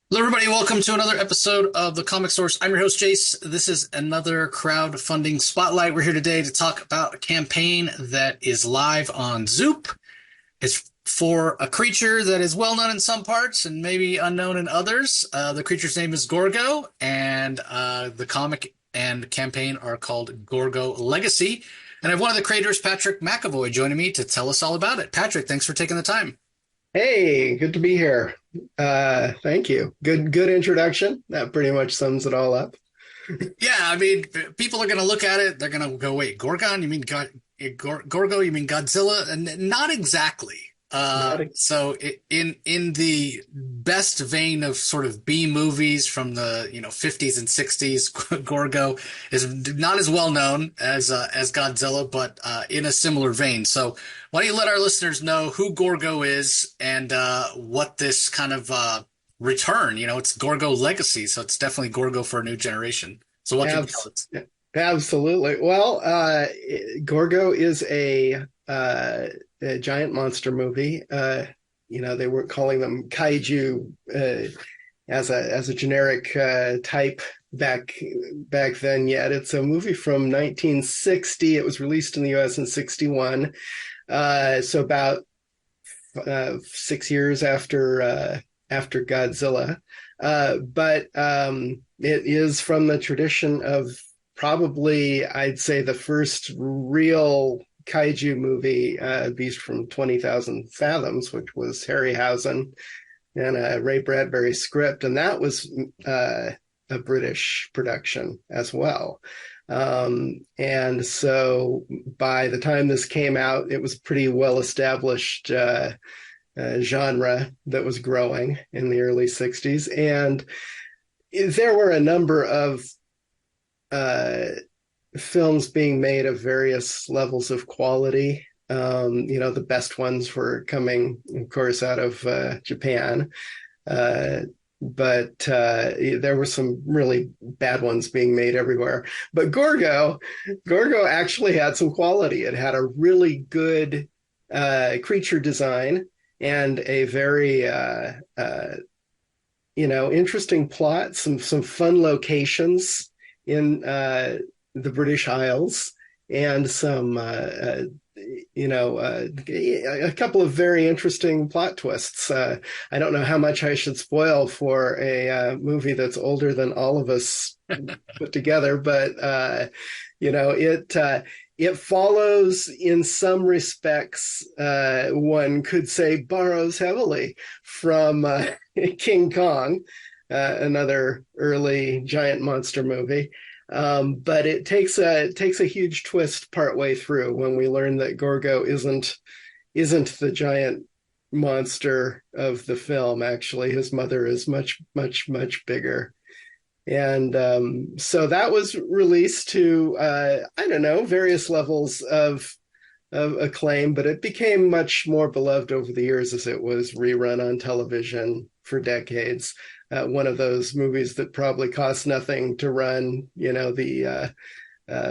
Hello, everybody. Welcome to another episode of the Comic Source. I'm your host, Jace. This is another crowdfunding spotlight. We're here today to talk about a campaign that is live on Zoop. It's for a creature that is well known in some parts and maybe unknown in others. The creature's name is Gorgo, and the comic and campaign are called Gorgo Legacy. And I have one of the creators, Patrick McEvoy, joining me to tell us all about it. Patrick, thanks for taking the time. Hey, good to be here. Thank you. Good introduction. That pretty much sums it all up. Yeah, I mean, people are going to look at it. They're going to go, "Wait, Gorgon? You mean Gorgo? You mean Godzilla?" And not exactly. Not a, In the best vein of sort of B movies from the 50s and 60s, Gorgo is not as well known as Godzilla, but in a similar vein. So why don't you let our listeners know who Gorgo is and what this kind of return? It's Gorgo Legacy, so it's definitely Gorgo for a new generation. So what can you tell abs us? Absolutely. Well, Gorgo is a giant monster movie. They weren't calling them kaiju as a generic type back then yet. It's a movie from 1960. It was released in the U.S. in 61. So about 6 years after Godzilla. But it is from the tradition of probably, I'd say, the first real kaiju movie, Beast from 20,000 Fathoms, which was Harryhausen and a Ray Bradbury script. And that was a British production as well. And so by the time this came out, it was pretty well established genre that was growing in the early 60s. And there were a number of uh, films being made of various levels of quality. The best ones were coming, of course, out of Japan. Uh, but there were some really bad ones being made everywhere. But Gorgo actually had some quality. It had a really good creature design and a very interesting plot, some fun locations in the British Isles, and a couple of very interesting plot twists. I don't know how much I should spoil for a movie that's older than all of us put together, but it follows in some respects, one could say, borrows heavily from King Kong, another early giant monster movie. But it takes a huge twist partway through when we learn that Gorgo isn't the giant monster of the film. Actually, his mother is much, much, much bigger. And so that was released to I don't know, various levels of acclaim, but it became much more beloved over the years as it was rerun on television for decades. One of those movies that probably cost nothing to run.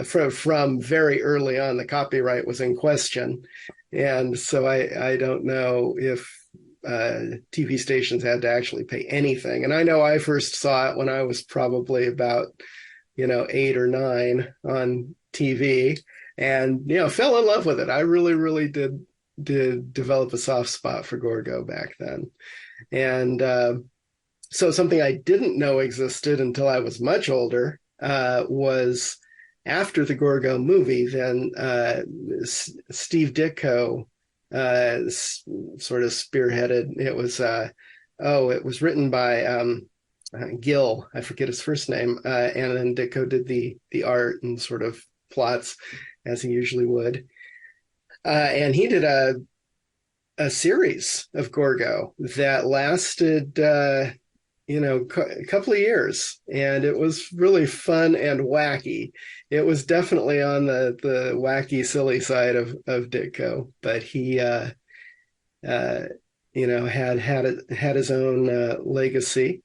From very early on, the copyright was in question, and so I don't know if TV stations had to actually pay anything. And I know I first saw it when I was probably about 8 or 9 on TV, and fell in love with it. I really, really did develop a soft spot for Gorgo back then, and so something I didn't know existed until I was much older was after the Gorgo movie. Then Steve Ditko sort of spearheaded. It was written by Gil. I forget his first name, and then Ditko did the art and sort of plots as he usually would. And he did a series of Gorgo that lasted a couple of years, and it was really fun and wacky. It was definitely on the wacky, silly side of Ditko, but he had his own legacy,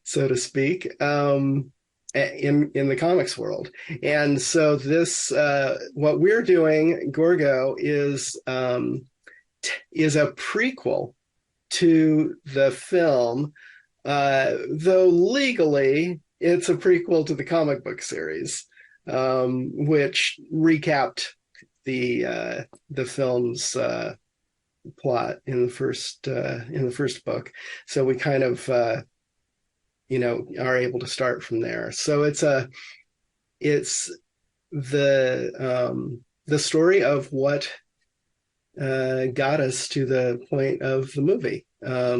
so to speak, in the comics world. And so this what we're doing, Gorgo, is a prequel to the film though legally it's a prequel to the comic book series, which recapped the film's plot in the first book. So we kind of are able to start from there. So it's the story of what got us to the point of the movie. How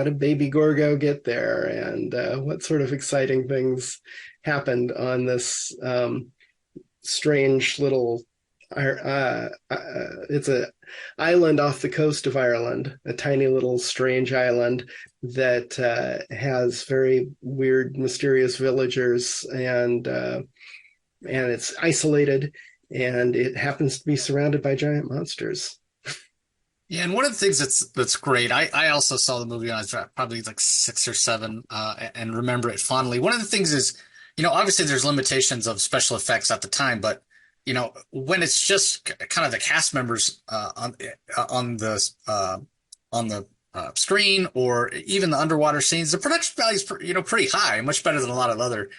did baby Gorgo get there, and what sort of exciting things happened on this strange little it's a island off the coast of Ireland, a tiny little strange island that has very weird, mysterious villagers, and it's isolated, and it happens to be surrounded by giant monsters. Yeah, and one of the things that's great, I also saw the movie when I was probably like 6 or 7, and remember it fondly. One of the things is, obviously there's limitations of special effects at the time, but when it's just kind of the cast members on the screen, or even the underwater scenes, the production value is pretty high, much better than a lot of other.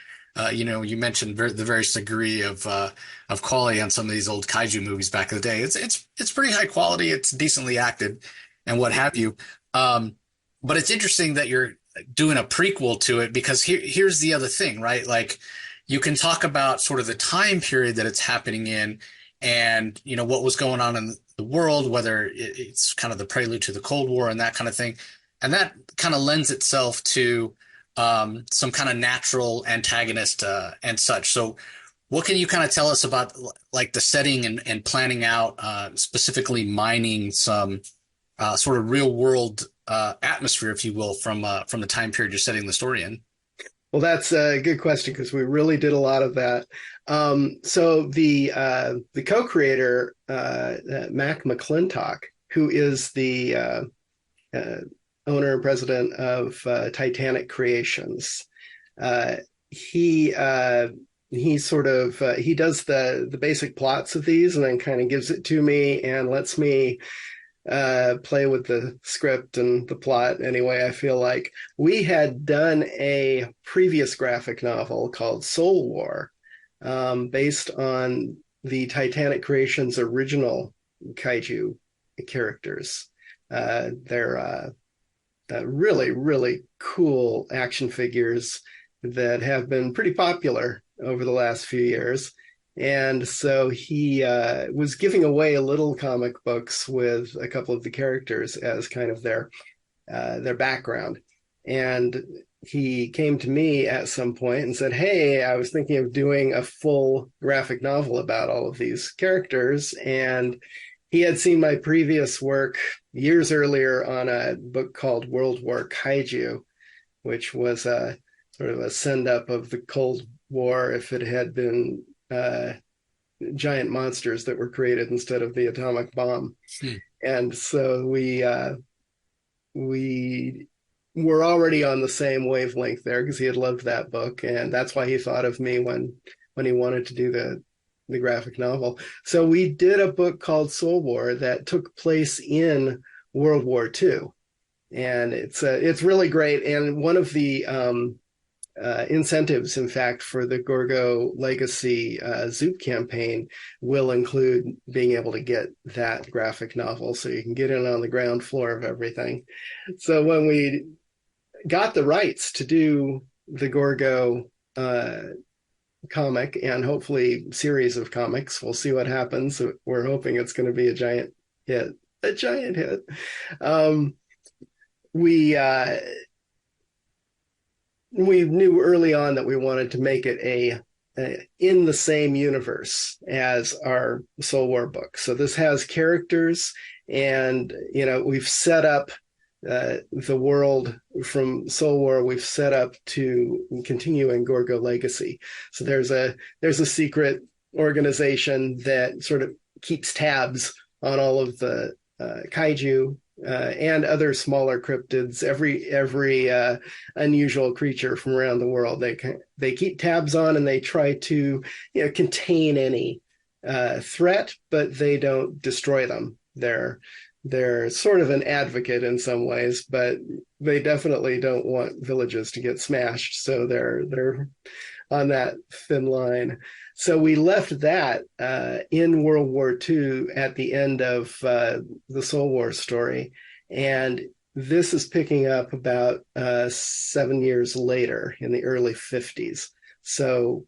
You mentioned the various degree of quality on some of these old kaiju movies back in the day. It's pretty high quality. It's decently acted, and what have you. But it's interesting that you're doing a prequel to it, because here's the other thing, right? Like, you can talk about sort of the time period that it's happening in, and what was going on in the world, whether it's kind of the prelude to the Cold War and that kind of thing, and that kind of lends itself to some kind of natural antagonist and such. So what can you kind of tell us about like the setting and planning out, specifically mining some sort of real world atmosphere, if you will, from the time period you're setting the story in? Well, that's a good question, because we really did a lot of that. So the co-creator, Mac McClintock, who is the owner and president of Titanic Creations, he sort of he does the basic plots of these, and then kind of gives it to me and lets me play with the script and the plot any way I feel like. We had done a previous graphic novel called Soul War, based on the Titanic Creations original kaiju characters. They're really, really cool action figures that have been pretty popular over the last few years. And so he was giving away little comic books with a couple of the characters as kind of their background. And he came to me at some point and said, "Hey, I was thinking of doing a full graphic novel about all of these characters." And he had seen my previous work years earlier on a book called World War Kaiju, which was a sort of a send-up of the Cold War if it had been giant monsters that were created instead of the atomic bomb. And so we were already on the same wavelength there, because he had loved that book, and that's why he thought of me when he wanted to do the graphic novel. So we did a book called Soul War that took place in World War II, and it's really great. And one of the incentives, in fact, for the Gorgo Legacy Zoop campaign will include being able to get that graphic novel, so you can get in on the ground floor of everything. So when we got the rights to do the Gorgo comic, and hopefully series of comics, we'll see what happens. We're hoping it's going to be a giant hit. We knew early on that we wanted to make it in the same universe as our Soul War book. So this has characters, and we've set up the world from Soul War. We've set up to continue in Gorgo Legacy. So there's a secret organization that sort of keeps tabs on all of the kaiju and other smaller cryptids, every unusual creature from around the world. They keep tabs on, and they try to contain any threat, but they don't destroy them. They're they're sort of an advocate in some ways, but they definitely don't want villages to get smashed. So they're on that thin line. So we left that in World War II at the end of the Soul War story, and this is picking up about 7 years later in the early 50s. So,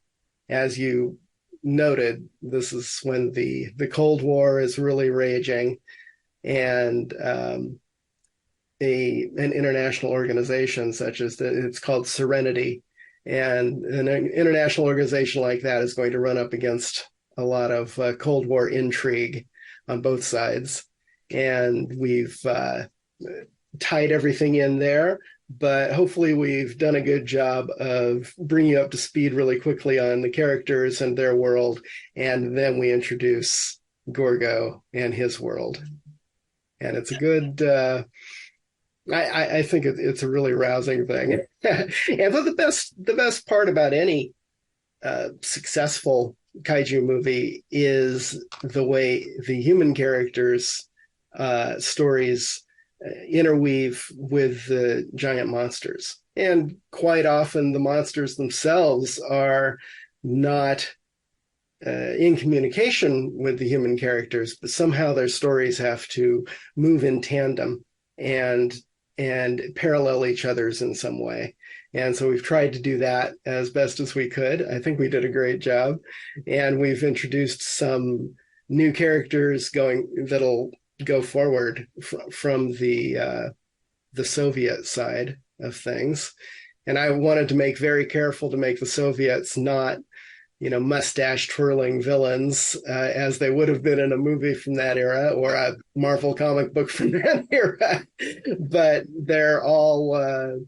as you noted, this is when the Cold War is really raging, and an international organization such as it's called Serenity, and an international organization like that is going to run up against a lot of Cold War intrigue on both sides, and we've tied everything in there. But hopefully, we've done a good job of bringing you up to speed really quickly on the characters and their world, and then we introduce Gorgo and his world. And it's a good. I think it's a really rousing thing. And the best part about any successful kaiju movie is the way the human characters' stories interweave with the giant monsters. And quite often, the monsters themselves are not in communication with the human characters, but somehow their stories have to move in tandem and parallel each other's in some way. And so we've tried to do that as best as we could. I think we did a great job. And we've introduced some new characters that'll go forward from the Soviet side of things. And I wanted to make very careful to make the Soviets not mustache twirling villains as they would have been in a movie from that era or a Marvel comic book from that era. But they're all,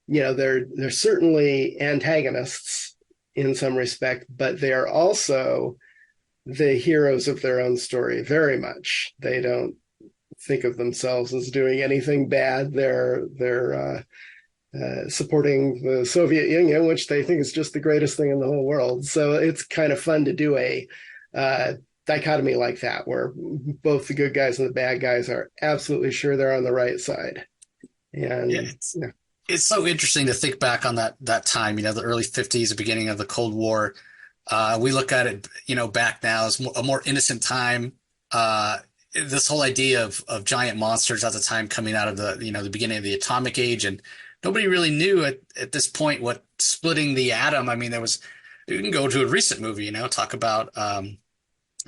they're certainly antagonists in some respect, but they're also the heroes of their own story very much. They don't think of themselves as doing anything bad. They're supporting the Soviet Union, which they think is just the greatest thing in the whole world. So it's kind of fun to do a dichotomy like that, where both the good guys and the bad guys are absolutely sure they're on the right side. And it's so interesting to think back on that time, the early 50s, the beginning of the Cold War. We look at it, back now as a more innocent time. This whole idea of giant monsters at the time coming out of the beginning of the atomic age, and nobody really knew at this point what splitting the atom. I mean, you can go to a recent movie, talk about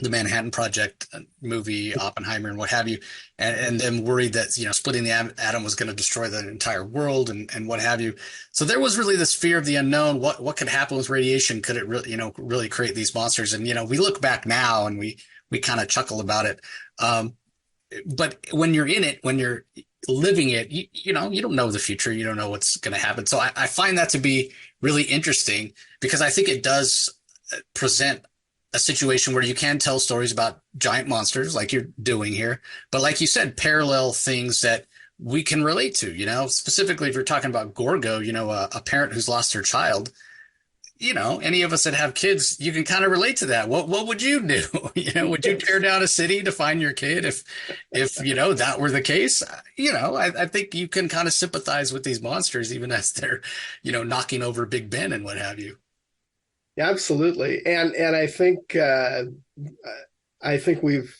the Manhattan Project movie, Oppenheimer, and what have you, and them worried that splitting the atom was going to destroy the entire world and what have you. So there was really this fear of the unknown. What could happen with radiation? Could it really really create these monsters? And we look back now and we kind of chuckle about it. But when you're in it, when you're living it, you don't know the future. You don't know what's going to happen. So I find that to be really interesting because I think it does present a situation where you can tell stories about giant monsters like you're doing here. But like you said, parallel things that we can relate to, specifically if you're talking about Gorgo, a parent who's lost their child. Any of us that have kids, you can kind of relate to that. What would you do? Would you tear down a city to find your kid if that were the case? I think you can kind of sympathize with these monsters even as they're, knocking over Big Ben and what have you. Yeah, absolutely. And I think we've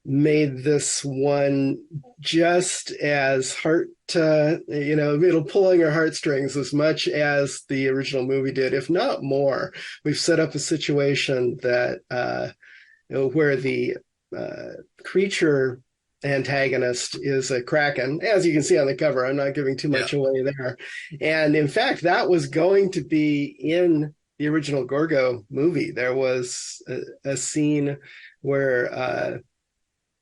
made this one just as it'll pull on your heartstrings as much as the original movie did, if not more. We've set up a situation that where the creature antagonist is a kraken, as you can see on the cover. I'm not giving too much away there. And in fact, that was going to be in the original Gorgo movie. There was a scene where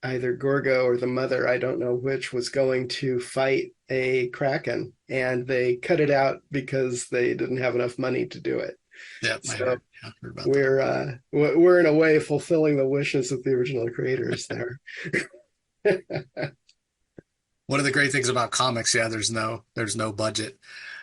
either Gorgo or the mother, I don't know which, was going to fight a kraken, and they cut it out because they didn't have enough money to do it. Yeah, so we're in a way fulfilling the wishes of the original creators there. One of the great things about comics, there's no budget.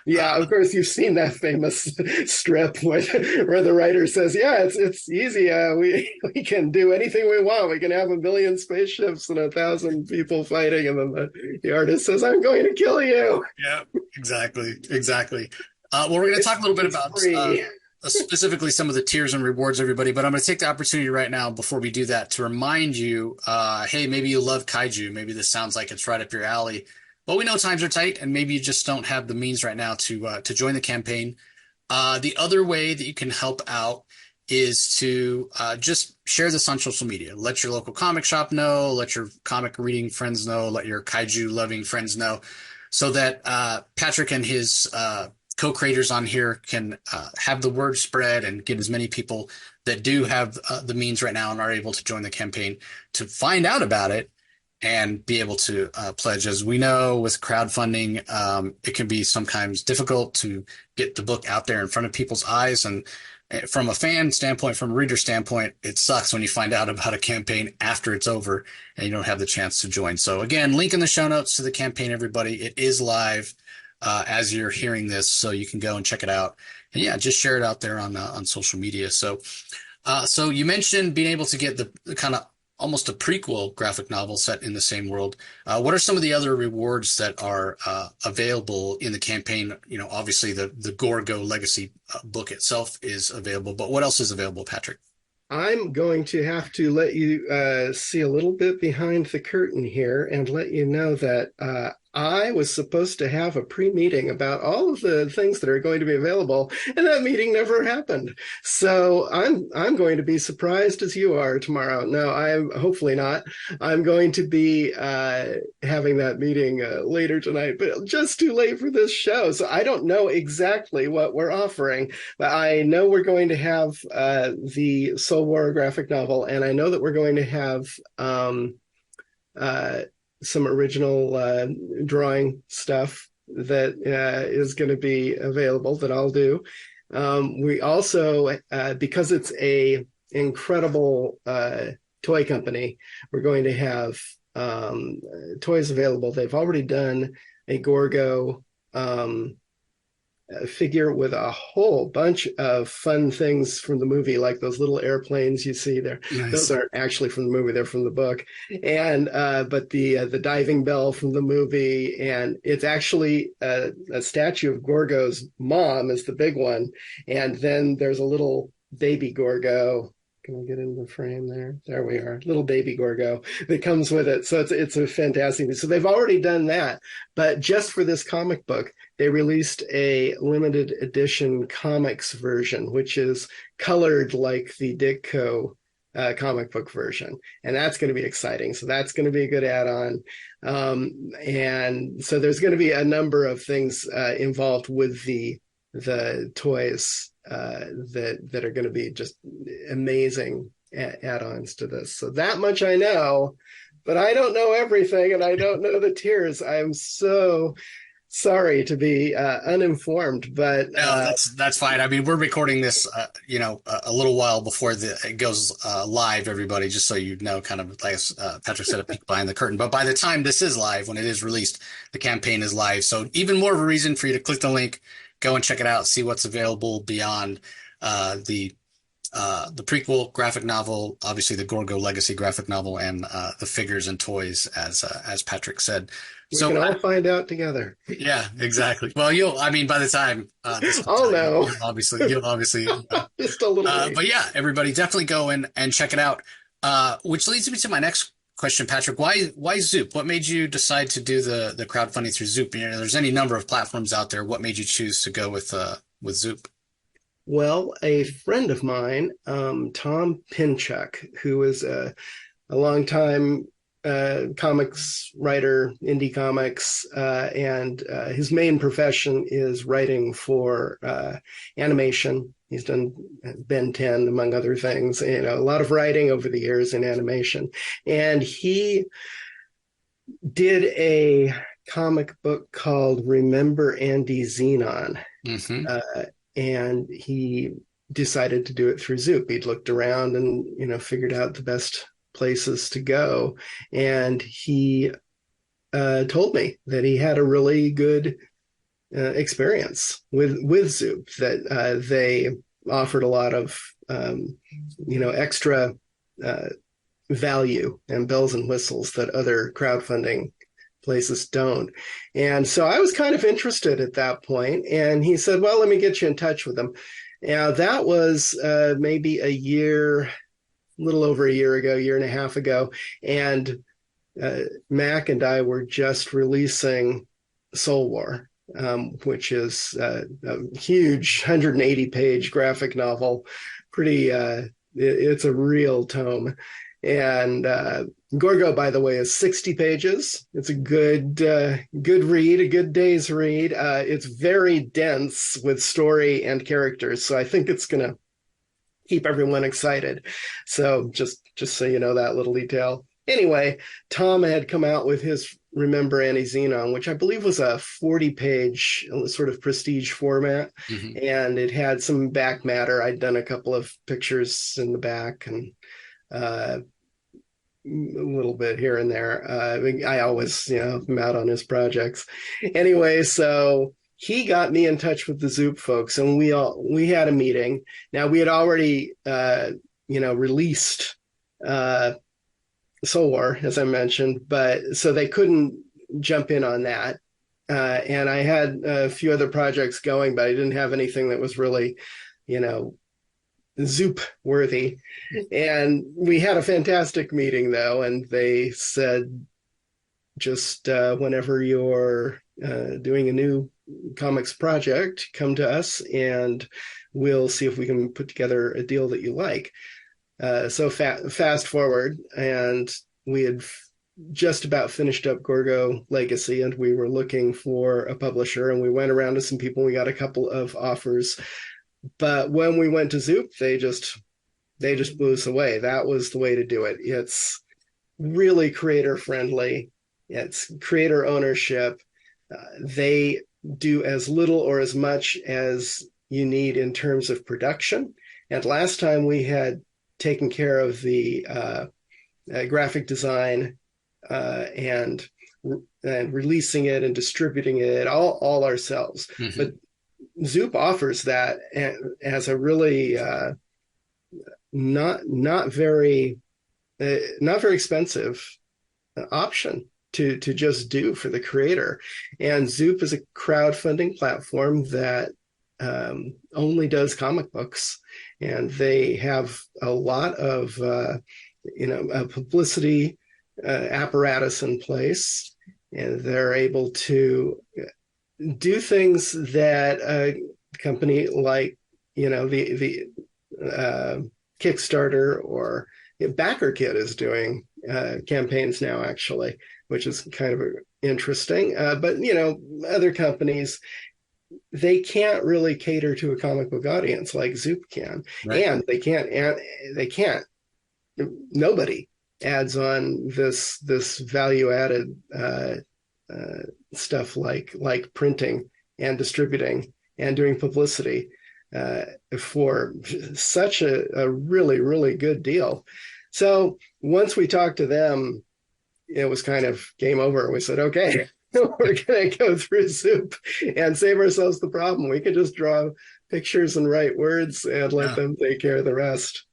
Yeah, of course you've seen that famous strip where the writer says, "Yeah, it's easy. We can do anything we want. We can have a million spaceships and 1,000 people fighting." And then the artist says, "I'm going to kill you." Yeah, exactly, exactly. Well, we're going to talk a little bit It's about free. specifically some of the tiers and rewards, everybody. But I'm going to take the opportunity right now before we do that to remind you, hey, maybe you love Kaiju. Maybe this sounds like it's right up your alley. But we know times are tight, and maybe you just don't have the means right now to join the campaign. The other way that you can help out is to just share this on social media. Let your local comic shop know, let your comic reading friends know, let your kaiju loving friends know, so that Patrick and his co-creators on here can have the word spread and get as many people that do have the means right now and are able to join the campaign to find out about it and be able to pledge. As we know, with crowdfunding, it can be sometimes difficult to get the book out there in front of people's eyes. And from a fan standpoint, from a reader standpoint, it sucks when you find out about a campaign after it's over and you don't have the chance to join. So again, link in the show notes to the campaign, everybody. It is live as you're hearing this, so you can go and check it out. And yeah, just share it out there on social media. So you mentioned being able to get the kind of almost a prequel graphic novel set in the same world. What are some of the other rewards that are available in the campaign? You know, obviously the Gorgo Legacy book itself is available, but what else is available, Patrick? I'm going to have to let you see a little bit behind the curtain here and let you know that I was supposed to have a pre-meeting about all of the things that are going to be available, and that meeting never happened. So I'm going to be surprised as you are tomorrow. No, I'm hopefully not. I'm going to be having that meeting later tonight, but just too late for this show. So I don't know exactly what we're offering, but I know we're going to have the Soul War graphic novel, and I know that we're going to have some original drawing stuff that is going to be available that I'll do. We also, because it's a incredible toy company, we're going to have toys available. They've already done a Gorgo figure with a whole bunch of fun things from the movie, like those little airplanes you see there. Nice. Those aren't actually from the movie; they're from the book. And but the diving bell from the movie, and it's actually a statue of Gorgo's mom is the big one, and then there's a little baby Gorgo. Can we get in the frame there? There we are. Little baby Gorgo that comes with it. So it's a fantastic. So they've already done that, but just for this comic book, they released a limited edition comics version, which is colored like the Ditko comic book version, and that's going to be exciting. So that's going to be a good add-on, and so there's going to be a number of things involved with the toys that are going to be just amazing add-ons to this. So that much I know, but I don't know everything, and I don't know the tiers. I'm so sorry to be uninformed, but No, that's fine. I mean, we're recording this, a little while before it goes live. Everybody, just so you know, kind of like Patrick said, a peek behind the curtain. But by the time this is live, when it is released, the campaign is live. So even more of a reason for you to click the link, go and check it out, see what's available beyond the prequel graphic novel, obviously the Gorgo Legacy graphic novel, and the figures and toys, as Patrick said. We can all find out together. Yeah, exactly. Well, by the time I'll know. You'll obviously just a little but yeah, everybody definitely go in and check it out. Which leads me to my next question, Patrick. Why Zoop? What made you decide to do the crowdfunding through Zoop? You know, there's any number of platforms out there. What made you choose to go with Zoop? Well, a friend of mine, Tom Pinchuk, who is a longtime comics writer, indie comics, and his main profession is writing for animation. He's done Ben 10, among other things, a lot of writing over the years in animation. And he did a comic book called Remember Andy Xenon. Mm-hmm. And he decided to do it through Zoop. He'd looked around and, figured out the best places to go. And he told me that he had a really good experience with Zoop, that they offered a lot of extra value and bells and whistles that other crowdfunding places don't. And so I was kind of interested at that point. And he said, well, let me get you in touch with them. Now, that was maybe a little over a year ago, year and a half ago. And Mac and I were just releasing Soul War, which is a huge 180-page graphic novel. It's a real tome. And Gorgo, by the way, is 60 pages. It's a good read, a good day's read. It's very dense with story and characters, so I think it's going to keep everyone excited. So just so you know that little detail. Anyway, Tom had come out with his Remember Annie Xenon, which I believe was a 40-page sort of prestige format, and it had some back matter. I'd done a couple of pictures in the back and a little bit here and there. I always, am out on his projects. Anyway, so he got me in touch with the Zoop folks, and we had a meeting. Now, we had already, released Soul War, as I mentioned, but so they couldn't jump in on that. And I had a few other projects going, but I didn't have anything that was really, Zoop worthy. And we had a fantastic meeting, though, and they said, just whenever you're doing a new comics project, come to us and we'll see if we can put together a deal that you like. So fast forward, and we had just about finished up Gorgo Legacy, and we were looking for a publisher, and we went around to some people. We got a couple of offers. But when we went to Zoop, they just blew us away. That was the way to do it. It's really creator friendly. It's creator ownership. They do as little or as much as you need in terms of production. And last time we had taken care of the graphic design and releasing it and distributing it all ourselves. But Zoop offers that as a really not very expensive option to just do for the creator. And Zoop is a crowdfunding platform that only does comic books, and they have a lot of a publicity apparatus in place, and they're able to do things that a company like the Kickstarter or BackerKit is doing campaigns now, actually, which is kind of interesting. But other companies, they can't really cater to a comic book audience like Zoop can, right. And they can't. Nobody adds on this value added stuff like printing and distributing and doing publicity for such a really, really good deal. So once we talked to them, it was kind of game over. We said, okay, we're going to go through Zoop and save ourselves the problem. We could just draw pictures and write words and let them take care of the rest.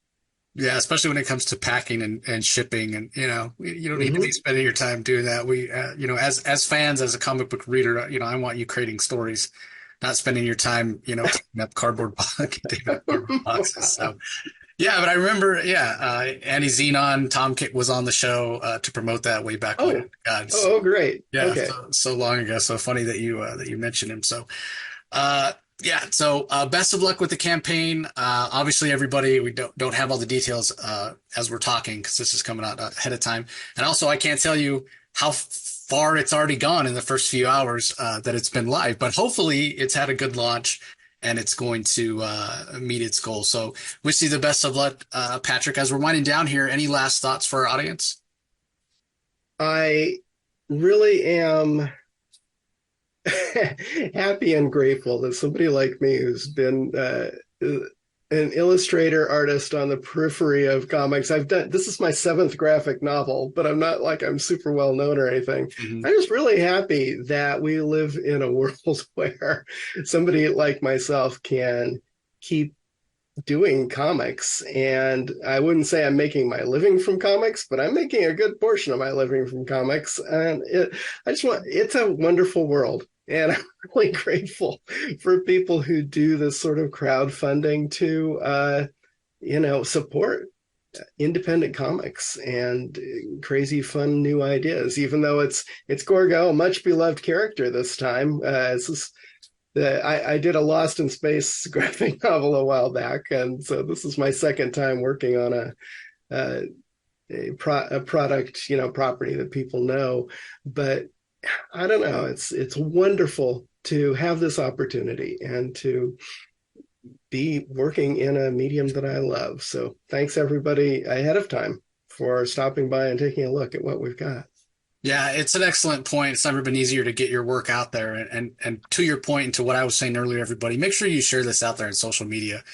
Yeah, especially when it comes to packing and shipping, and you don't need to be spending your time doing that. We, as fans, as a comic book reader, I want you creating stories, not spending your time, taking up cardboard boxes. So, yeah, but I remember, Annie Xenon, Tom Kitt was on the show to promote that way back when. God, great. Yeah, okay. so long ago. So funny that you mentioned him. So, so best of luck with the campaign. Obviously, everybody, we don't have all the details as we're talking because this is coming out ahead of time. And also, I can't tell you how far it's already gone in the first few hours that it's been live. But hopefully, it's had a good launch and it's going to meet its goal. So wish you the best of luck, Patrick. As we're winding down here, any last thoughts for our audience? I really am happy and grateful that somebody like me who's been an illustrator artist on the periphery of comics. This is my seventh graphic novel, but I'm not like I'm super well known or anything. Hmm. I'm just really happy that we live in a world where somebody like myself can keep doing comics. And I wouldn't say I'm making my living from comics, but I'm making a good portion of my living from comics. And it's a wonderful world. And I'm really grateful for people who do this sort of crowdfunding to, support independent comics and crazy fun new ideas. Even though it's Gorgo, a much beloved character this time. I did a Lost in Space graphic novel a while back, and so this is my second time working on a product, property that people know. But I don't know. It's wonderful to have this opportunity and to be working in a medium that I love. So thanks everybody ahead of time for stopping by and taking a look at what we've got. Yeah, it's an excellent point. It's never been easier to get your work out there. And to your point, and to what I was saying earlier, everybody, make sure you share this out there in social media.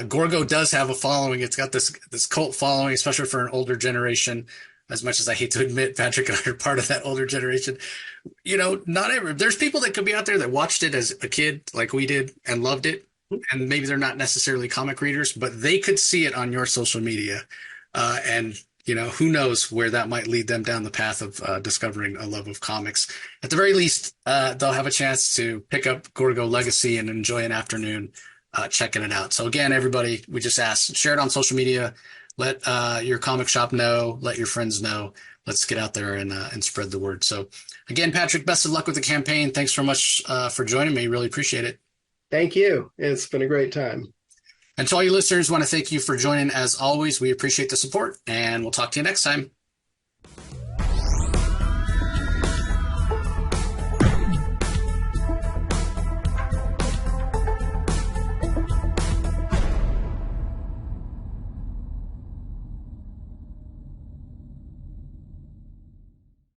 Gorgo does have a following. It's got this cult following, especially for an older generation. As much as I hate to admit, Patrick and I are part of that older generation. There's people that could be out there that watched it as a kid, like we did, and loved it. And maybe they're not necessarily comic readers, but they could see it on your social media. And who knows where that might lead them down the path of discovering a love of comics. At the very least, they'll have a chance to pick up Gorgo Legacy and enjoy an afternoon checking it out. So again, everybody, we just ask, share it on social media. Let your comic shop know. Let your friends know. Let's get out there and spread the word. So again, Patrick, best of luck with the campaign. Thanks so much for joining me. Really appreciate it. Thank you. It's been a great time. And to all you listeners, want to thank you for joining as always. We appreciate the support, and we'll talk to you next time.